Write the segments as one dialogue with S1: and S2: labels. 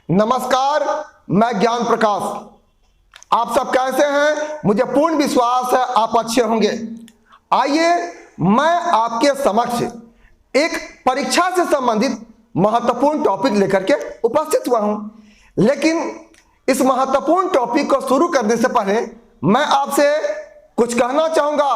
S1: नमस्कार, मैं ज्ञान प्रकाश। आप सब कैसे हैं? मुझे पूर्ण विश्वास है आप अच्छे होंगे। आइए मैं आपके समक्ष एक परीक्षा से संबंधित महत्वपूर्ण टॉपिक लेकर के उपस्थित हुआ हूं। लेकिन इस महत्वपूर्ण टॉपिक को शुरू करने से पहले मैं आपसे कुछ कहना चाहूंगा।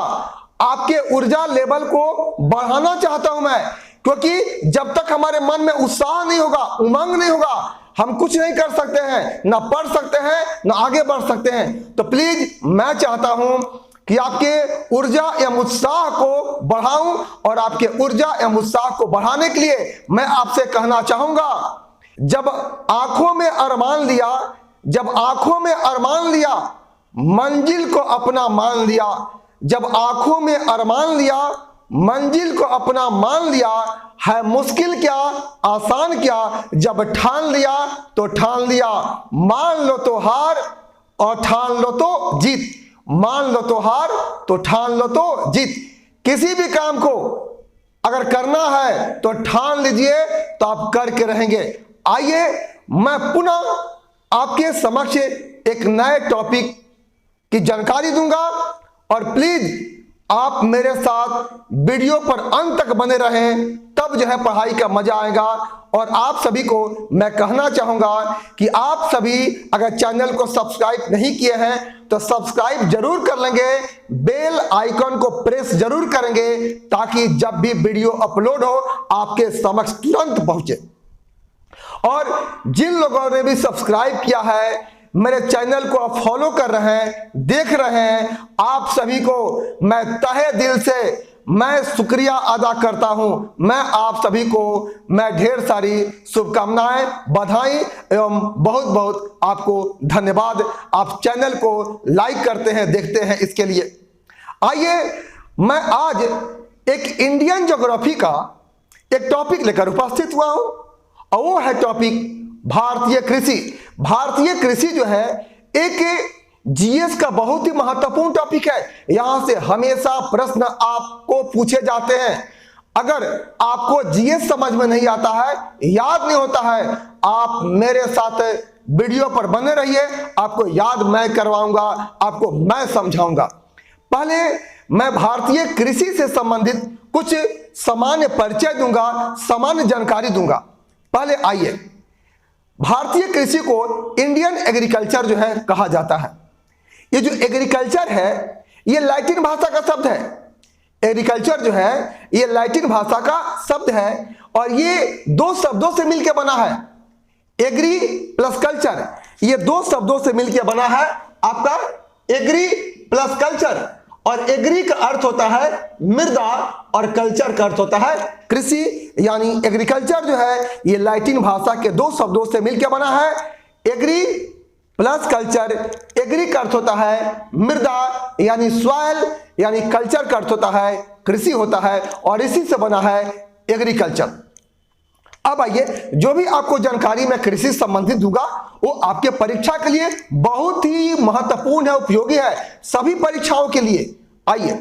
S1: आपके ऊर्जा लेवल को बढ़ाना चाहता हूं मैं, क्योंकि जब तक हमारे मन में उत्साह नहीं होगा, उमंग नहीं होगा, हम कुछ नहीं कर सकते हैं, ना पढ़ सकते हैं, ना आगे बढ़ सकते हैं। तो प्लीज मैं चाहता हूं कि आपके ऊर्जा एवं उत्साह को बढ़ाऊं, और आपके ऊर्जा एवं उत्साह को बढ़ाने के लिए मैं आपसे कहना चाहूंगा, जब आंखों में अरमान लिया, जब आंखों में अरमान लिया, मंजिल को अपना मान लिया। जब आंखों में अरमान लिया, मंजिल को अपना मान लिया, है मुश्किल क्या आसान क्या, जब ठान लिया तो ठान लिया। मान लो तो हार और ठान लो तो जीत, मान लो तो हार तो ठान लो तो जीत। किसी भी काम को अगर करना है तो ठान लीजिए, तो आप करके रहेंगे। आइए मैं पुनः आपके समक्ष एक नए टॉपिक की जानकारी दूंगा, और प्लीज आप मेरे साथ वीडियो पर अंत तक बने रहें, तब जो है पढ़ाई का मजा आएगा। और आप सभी को मैं कहना चाहूंगा कि आप सभी अगर चैनल को सब्सक्राइब नहीं किए हैं तो सब्सक्राइब जरूर कर लेंगे, बेल आइकन को प्रेस जरूर करेंगे, ताकि जब भी वीडियो अपलोड हो आपके समक्ष तुरंत पहुंचे। और जिन लोगों ने भी सब्सक्राइब किया है, मेरे चैनल को आप फॉलो कर रहे हैं, देख रहे हैं, आप सभी को मैं तहे दिल से मैं शुक्रिया अदा करता हूं। मैं आप सभी को मैं ढेर सारी शुभकामनाएं, बधाई एवं बहुत बहुत आपको धन्यवाद। आप चैनल को लाइक करते हैं, देखते हैं, इसके लिए। आइए मैं आज एक इंडियन ज्योग्राफी का एक टॉपिक लेकर उपस्थित हुआ हूं, और वो है टॉपिक भारतीय कृषि। भारतीय कृषि जो है एक जीएस का बहुत ही महत्वपूर्ण टॉपिक है। यहां से हमेशा प्रश्न आपको पूछे जाते हैं। अगर आपको जीएस समझ में नहीं आता है, याद नहीं होता है, आप मेरे साथ वीडियो पर बने रहिए, आपको याद मैं करवाऊंगा, आपको मैं समझाऊंगा। पहले मैं भारतीय कृषि से संबंधित कुछ सामान्य परिचय दूंगा, सामान्य जानकारी दूंगा। पहले आइए, भारतीय कृषि को इंडियन एग्रीकल्चर जो है कहा जाता है। ये जो एग्रीकल्चर है ये लैटिन भाषा का शब्द है। एग्रीकल्चर जो है ये लैटिन भाषा का शब्द है, और ये दो शब्दों से मिलकर बना है। एग्री प्लस कल्चर, ये दो शब्दों से मिलकर बना है आपका एग्री प्लस कल्चर। और एग्री का अर्थ होता है मृदा, और कल्चर का अर्थ होता है कृषि। यानी एग्रीकल्चर जो है ये लैटिन भाषा के दो शब्दों से मिलकर बना है, एग्री प्लस कल्चर। एग्री का अर्थ होता है मृदा यानी सॉइल, यानी कल्चर का अर्थ होता है कृषि होता है, और इसी से बना है एग्रीकल्चर। अब आइए, जो भी आपको जानकारी मैं कृषि संबंधित दूंगा वो आपके परीक्षा के लिए बहुत ही महत्वपूर्ण है, उपयोगी है, सभी परीक्षाओं के लिए। आइए,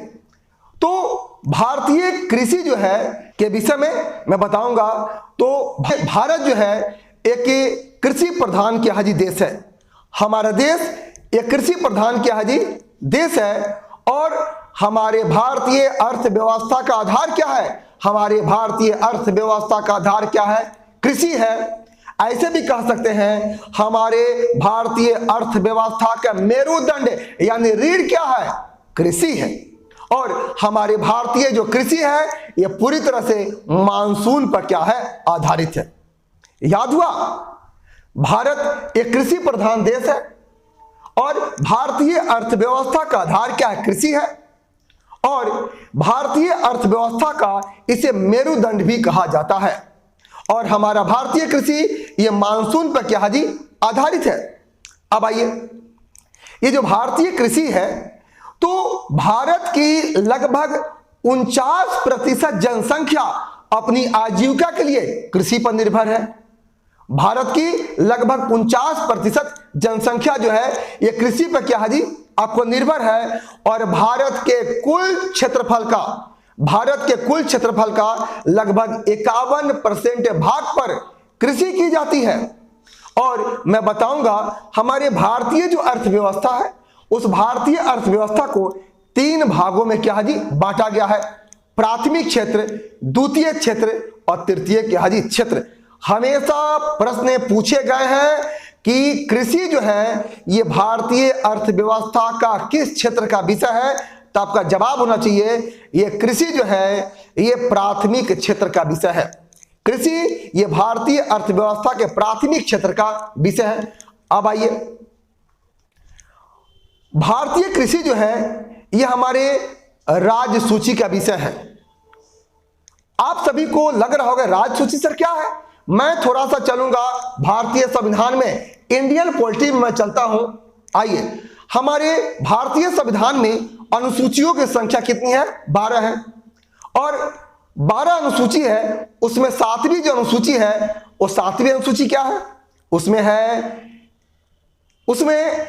S1: तो भारतीय कृषि जो है के विषय में मैं बताऊंगा। तो भारत जो है एक कृषि प्रधान क्या है देश है। हमारा देश एक कृषि प्रधान क्या है देश है। और हमारे भारतीय अर्थव्यवस्था का आधार क्या है? हमारे भारतीय अर्थव्यवस्था का आधार क्या है? कृषि है। ऐसे भी कह सकते हैं हमारे भारतीय अर्थव्यवस्था का मेरुदंड यानी रीढ़ क्या है? कृषि है। और हमारे भारतीय जो कृषि है ये पूरी तरह से मानसून पर क्या है? आधारित है। याद हुआ, भारत एक कृषि प्रधान देश है, और भारतीय अर्थव्यवस्था का आधार क्या है? कृषि है। और भारतीय अर्थव्यवस्था का इसे मेरुदंड भी कहा जाता है। और हमारा भारतीय कृषि ये मानसून पर क्या है आधारित है। अब आइए, ये जो भारतीय कृषि है, तो भारत की लगभग 49% जनसंख्या अपनी आजीविका के लिए कृषि पर निर्भर है। भारत की लगभग 49% जनसंख्या जो है ये कृषि पर क्या है आपको निर्भर है। और भारत के कुल क्षेत्रफल का लगभग 51% भाग पर कृषि की जाती है। और मैं बताऊंगा हमारे भारतीय जो अर्थव्यवस्था है उस भारतीय अर्थव्यवस्था को 3 भागों में क्या है जी बांटा गया है। प्राथमिक क्षेत्र, द्वितीय क्षेत्र और तृतीय क्या है जी क्षेत्र। हमेशा प्रश्न पूछे गए हैं कि कृषि जो है ये भारतीय अर्थव्यवस्था का किस क्षेत्र का विषय है, तो आपका जवाब होना चाहिए ये कृषि जो है ये प्राथमिक क्षेत्र का विषय है। कृषि ये भारतीय अर्थव्यवस्था के प्राथमिक क्षेत्र का विषय है। अब आइए, भारतीय कृषि जो है ये हमारे राज्य सूची का विषय है। आप सभी को लग रहा होगा राज्य सूची सर क्या है। मैं थोड़ा सा चलूंगा भारतीय संविधान में, इंडियन पॉलिटी में मैं चलता हूं। आइए, हमारे भारतीय संविधान में अनुसूचियों की संख्या कितनी है? 12 है। और 12 अनुसूची है, उसमें 7वीं जो अनुसूची है वो 7वीं अनुसूची क्या है? उसमें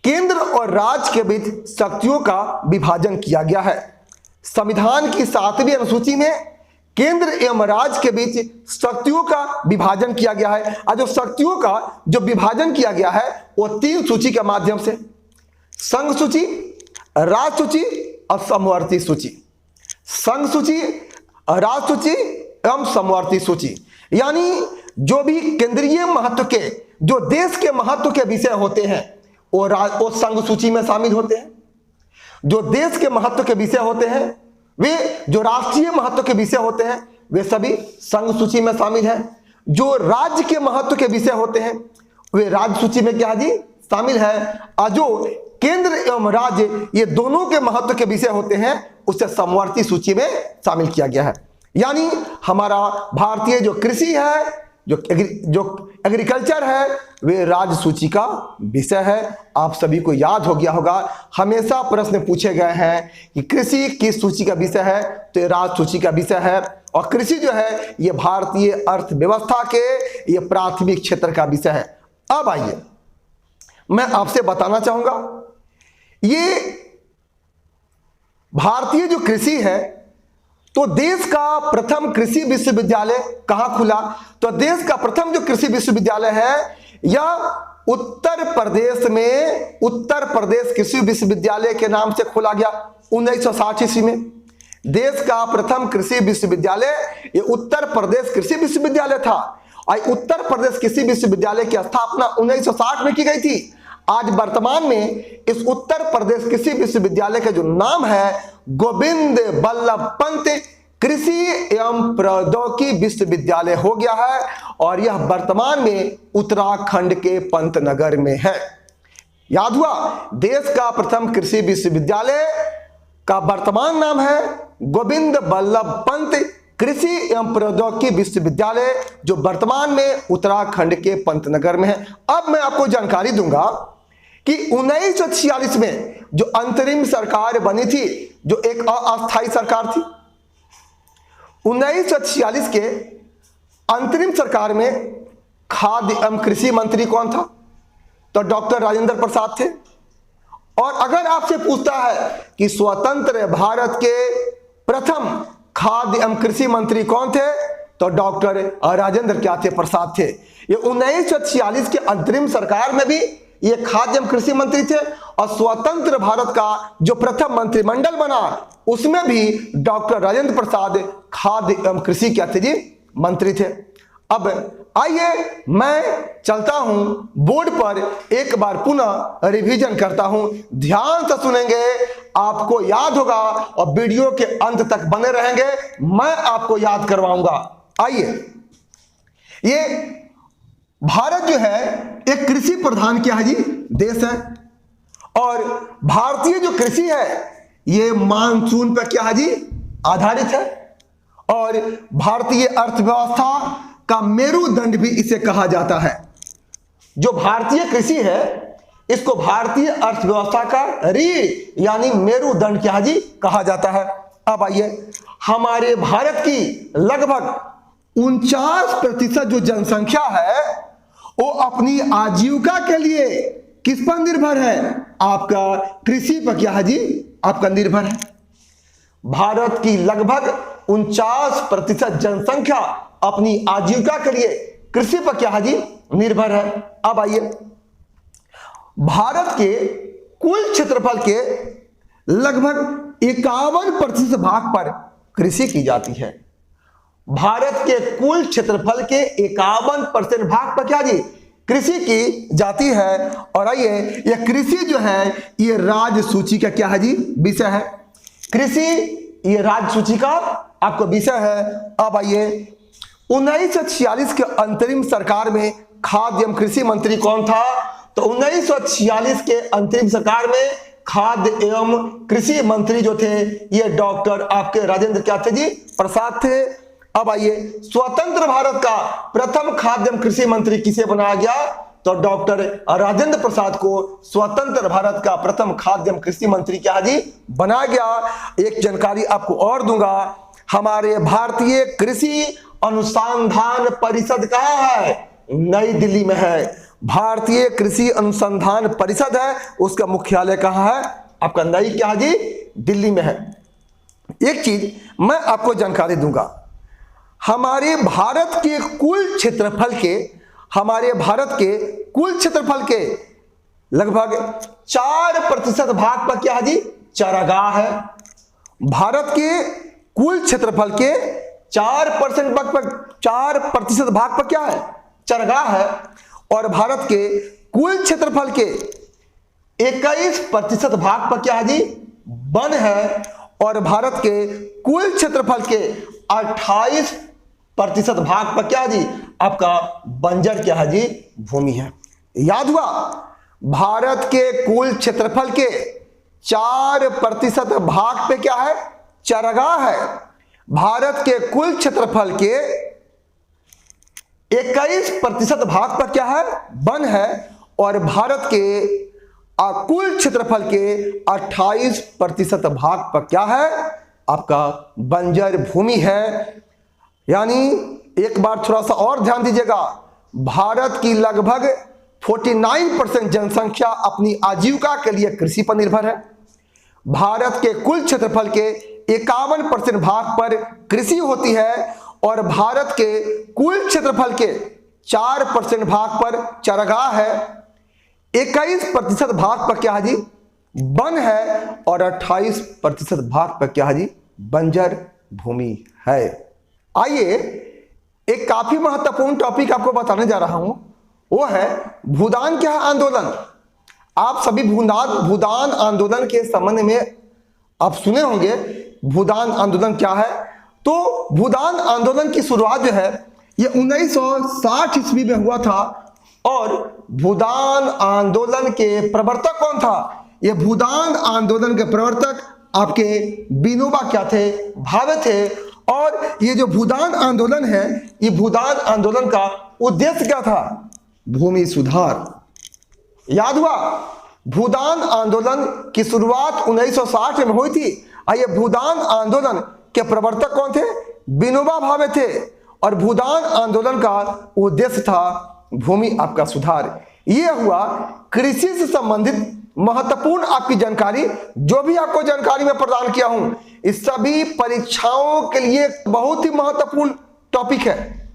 S1: केंद्र और राज्य के बीच शक्तियों का विभाजन किया गया है। संविधान की 7वीं अनुसूची में केंद्र एवं राज्य के बीच शक्तियों का विभाजन किया गया है। और जो शक्तियों का जो विभाजन किया गया है वो 3 सूची के माध्यम से, संघ सूची, राज्य सूची और समवर्ती सूची। संघ सूची, राज्य सूची एवं समवर्ती सूची, यानी जो भी केंद्रीय महत्व के, जो देश के महत्व के विषय होते हैं वो संघ सूची में शामिल होते हैं। जो देश के महत्व के विषय होते हैं, वे जो राष्ट्रीय महत्व के विषय होते हैं वे सभी संघ सूची में शामिल हैं। जो राज्य के महत्व के विषय होते हैं वे राज्य सूची में क्या जी शामिल है। और जो केंद्र एवं राज्य ये दोनों के महत्व के विषय होते हैं उसे समवर्ती सूची में शामिल किया गया है। यानी हमारा भारतीय जो कृषि है, जो एग्रीकल्चर है, वे राज्य सूची का विषय है। आप सभी को याद हो गया होगा, हमेशा प्रश्न पूछे गए हैं कि कृषि किस सूची का विषय है, तो ये राज्य सूची का विषय है। और कृषि जो है ये भारतीय अर्थव्यवस्था के ये प्राथमिक क्षेत्र का विषय है। अब आइए, मैं आपसे बताना चाहूंगा ये भारतीय जो कृषि है, तो देश का प्रथम कृषि विश्वविद्यालय कहां खुला? तो देश का प्रथम जो कृषि विश्वविद्यालय है यह उत्तर प्रदेश में उत्तर प्रदेश कृषि विश्वविद्यालय के नाम से खोला गया 1960 ईस्वी में। देश का प्रथम कृषि विश्वविद्यालय ये उत्तर प्रदेश कृषि विश्वविद्यालय था। और उत्तर प्रदेश कृषि विश्वविद्यालय की स्थापना 1960 में की गई थी। आज वर्तमान में इस उत्तर प्रदेश कृषि विश्वविद्यालय का जो नाम है गोविंद बल्लभ पंत कृषि एवं प्रौद्योगिकी विश्वविद्यालय हो गया है। और यह वर्तमान में उत्तराखंड के पंतनगर में है। याद हुआ, देश का प्रथम कृषि विश्वविद्यालय का वर्तमान नाम है गोविंद बल्लभ पंत कृषि एवं प्रौद्योगिकी विश्वविद्यालय, जो वर्तमान में उत्तराखंड के पंतनगर में है। अब मैं आपको जानकारी दूंगा कि 1946 में जो अंतरिम सरकार बनी थी, जो एक अस्थायी सरकार थी, 1946 के अंतरिम सरकार में खाद्य एवं कृषि मंत्री कौन था? तो डॉक्टर राजेंद्र प्रसाद थे। और अगर आपसे पूछता है कि स्वतंत्र भारत के प्रथम खाद्य एवं कृषि मंत्री कौन थे, तो डॉक्टर राजेंद्र क्या थे? प्रसाद थे। ये 1946 के अंतरिम सरकार में भी ये खाद्य एवं कृषि मंत्री थे। और स्वतंत्र भारत का जो प्रथम मंत्रिमंडल बना उसमें भी डॉक्टर राजेंद्र प्रसाद खाद्य एवं कृषि क्या थे जी? मंत्री थे। अब आइए मैं चलता हूं बोर्ड पर, एक बार पुनः रिवीजन करता हूं, ध्यान से सुनेंगे, आपको याद होगा और वीडियो के अंत तक बने रहेंगे, मैं आपको याद करवाऊंगा। आइए, ये भारत जो है एक कृषि प्रधान क्या है जी? देश है। और भारतीय जो कृषि है ये मानसून पर क्या है जी? आधारित है। और भारतीय अर्थव्यवस्था का मेरुदंड भी इसे कहा जाता है। जो भारतीय कृषि है इसको भारतीय अर्थव्यवस्था का रीढ़ यानी मेरुदंड क्या जी कहा जाता है। अब आइए, हमारे भारत की लगभग 49% जो जनसंख्या है वो अपनी आजीविका के लिए किस पर निर्भर है? आपका कृषि पर क्या है जी? आपका निर्भर है। भारत की लगभग 49% जनसंख्या अपनी आजीविका के लिए कृषि पर क्या है जी? निर्भर है। अब आइए, भारत के कुल क्षेत्रफल के लगभग 51% भाग पर कृषि की जाती है। भारत के कुल क्षेत्रफल के 51% भाग पर क्या जी, कृषि की जाती है। और आइए, यह कृषि जो है ये राज्य सूची का क्या है जी, विषय है। कृषि ये राज्य सूची का आपको विषय है। अब आइए, 1946 के अंतरिम सरकार में खाद्य एवं कृषि मंत्री कौन था? तो 1946 के अंतरिम सरकार में खाद्य एवं कृषि मंत्री जो थे ये डॉक्टर आपके राजेंद्र क्या थे जी, प्रसाद थे। अब आइए, स्वतंत्र भारत का प्रथम खाद्य एवं कृषि मंत्री किसे बनाया गया? तो डॉक्टर राजेंद्र प्रसाद को स्वतंत्र भारत का प्रथम खाद्य एवं कृषि मंत्री क्या जी, बनाया गया। एक जानकारी आपको और दूंगा, हमारे भारतीय कृषि अनुसंधान परिषद कहाँ है? नई दिल्ली में है। भारतीय कृषि अनुसंधान परिषद है, उसका मुख्यालय कहाँ है? आपका नई क्या जी, दिल्ली में है। एक चीज मैं आपको जानकारी दूंगा, हमारे भारत के कुल क्षेत्रफल के लगभग 4% भाग पर क्या है जी, चारागाह है। भारत के कुल क्षेत्रफल के 4% भाग पर क्या है, चारागाह है। और भारत के कुल क्षेत्रफल के 21% भाग पर क्या है जी, वन है। और भारत के कुल क्षेत्रफल के 28% भाग पर क्या है जी, आपका बंजर क्या है जी, भूमि है। याद हुआ, भारत के कुल क्षेत्रफल के 4% भाग पे क्या है, चारागाह है। भारत के कुल क्षेत्रफल के 21% भाग पर क्या है, वन है। और भारत के कुल क्षेत्रफल के 28% भाग पर क्या है, आपका बंजर भूमि है। यानी एक बार थोड़ा सा और ध्यान दीजिएगा, भारत की लगभग 49% जनसंख्या अपनी आजीविका के लिए कृषि पर निर्भर है। भारत के कुल क्षेत्रफल के 51% भाग पर कृषि होती है। और भारत के कुल क्षेत्रफल के 4% भाग पर चारागाह है, 21% भाग पर क्या है जी, वन है। और 28% भाग पर क्या है जी, बंजर भूमि है। आइए, एक काफी महत्वपूर्ण टॉपिक आपको बताने जा रहा हूं, वो है भूदान क्या है आंदोलन। आप सभी भूदान आंदोलन के संबंध में आप सुने होंगे, भूदान आंदोलन क्या है। तो भूदान आंदोलन की शुरुआत जो है ये 1960 ईस्वी में हुआ था। और भूदान आंदोलन के प्रवर्तक कौन था? ये भूदान आंदोलन के प्रवर्तक आपके विनोबा क्या थे, भावे थे। और ये जो भूदान आंदोलन है, ये भूदान आंदोलन का उद्देश्य क्या था? भूमि सुधार। याद हुआ, भूदान आंदोलन की शुरुआत 1960 में हुई थी। ये भूदान आंदोलन के प्रवर्तक कौन थे? विनोबा भावे थे। और भूदान आंदोलन का उद्देश्य था भूमि आपका सुधार। यह हुआ कृषि से संबंधित महत्वपूर्ण आपकी जानकारी, जो भी आपको जानकारी मैं प्रदान किया हूं, इस सभी परीक्षाओं के लिए बहुत ही महत्वपूर्ण टॉपिक है।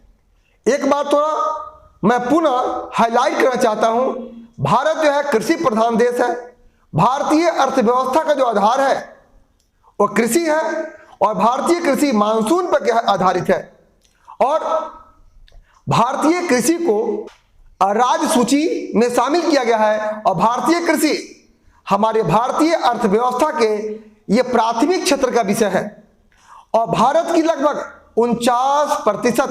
S1: एक बात थोड़ा मैं पुनः हाईलाइट करना चाहता हूं, भारत जो है कृषि प्रधान देश है। भारतीय अर्थव्यवस्था का जो आधार है वो कृषि है। और भारतीय कृषि मानसून पर आधारित है। और भारतीय कृषि को राज्य सूची में शामिल किया गया है। और भारतीय कृषि हमारे भारतीय अर्थव्यवस्था के ये प्राथमिक क्षेत्र का विषय है। और भारत की लगभग 49%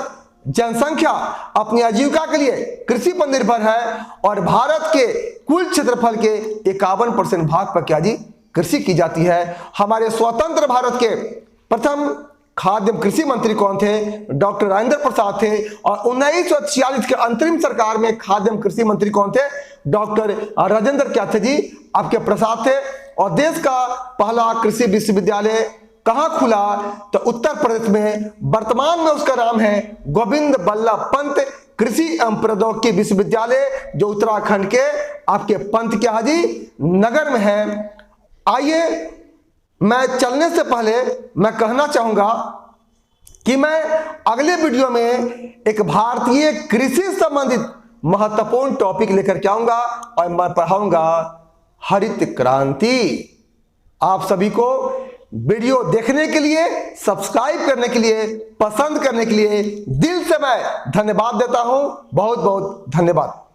S1: जनसंख्या अपनी आजीविका के लिए कृषि पर निर्भर है। और भारत के कुल क्षेत्रफल के 51% भाग पर क्या जी, कृषि की जाती है। हमारे स्वतंत्र भारत के प्रथम खाद्य कृषि मंत्री कौन थे? डॉक्टर राजेंद्र प्रसाद थे। और 1946 के अंतरिम सरकार में खाद्य कृषि मंत्री कौन थे? डॉक्टर राजेंद्र क्या थे जी, आपके प्रसाद थे। और देश का पहला कृषि विश्वविद्यालय कहां खुला? तो उत्तर प्रदेश में। वर्तमान में उसका नाम है गोविंद बल्लभ पंत कृषि एवं प्रौद्योगिकी विश्वविद्यालय, जो उत्तराखंड के आपके पंत क्या है जी, नगर में है। आइए, मैं चलने से पहले मैं कहना चाहूंगा कि मैं अगले वीडियो में एक भारतीय कृषि संबंधित महत्वपूर्ण टॉपिक लेकर के आऊंगा और मैं पढ़ाऊंगा हरित क्रांति। आप सभी को वीडियो देखने के लिए, सब्सक्राइब करने के लिए, पसंद करने के लिए दिल से मैं धन्यवाद देता हूं। बहुत बहुत धन्यवाद।